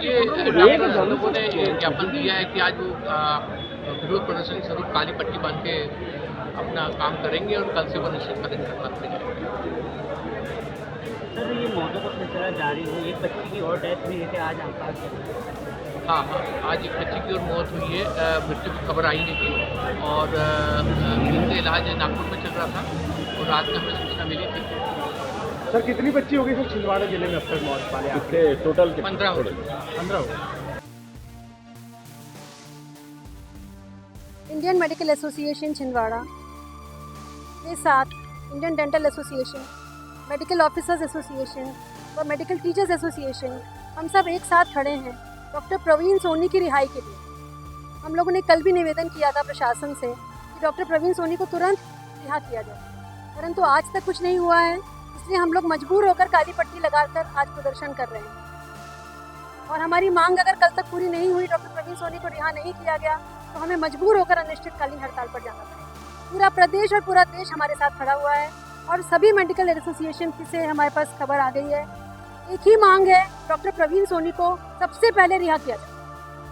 ये डॉक्टर लोगों ने ये ज्ञापन दिया है कि आज वो विरोध प्रदर्शन स्वरूप काली पट्टी बांध के अपना काम करेंगे और कल से वो निश्चितकालीन हड़ताल पे जाएंगे। सर, ये मौतों का सिलसिला जारी है, एक बच्ची की और डेथ हुई है कि आज आसपास हाँ, आज एक बच्ची की और मौत हुई है, मृत्यु की खबर आई नहीं थी और उनका इलाज नागपुर में चल रहा था और रात में हमें सूचना मिली थी। सर कितनी बच्ची हो गई सर छिंदवाड़ा जिले में अब तक मौत वाले? कितने टोटल 15 हो गए। 15 हो गए। इंडियन मेडिकल एसोसिएशन छिंदवाड़ा के साथ Indian dental association, medical officers association और मेडिकल टीचर्स एसोसिएशन हम सब एक साथ खड़े हैं डॉक्टर प्रवीण सोनी की रिहाई के लिए। हम लोगों ने कल भी निवेदन किया था प्रशासन से कि डॉक्टर प्रवीण सोनी को तुरंत रिहा किया जाए, परंतु आज तक कुछ नहीं हुआ है। इसलिए हम लोग मजबूर होकर काली पट्टी लगाकर आज प्रदर्शन कर रहे हैं और हमारी मांग अगर कल तक पूरी नहीं हुई, डॉक्टर प्रवीण सोनी को रिहा नहीं किया गया, तो हमें मजबूर होकर अनिश्चितकालीन हड़ताल पर जाना पड़ेगा। पूरा प्रदेश और पूरा देश हमारे साथ खड़ा हुआ है और सभी मेडिकल एसोसिएशन से हमारे पास खबर आ गई है। एक ही मांग है, डॉक्टर प्रवीण सोनी को सबसे पहले रिहा किया जाए।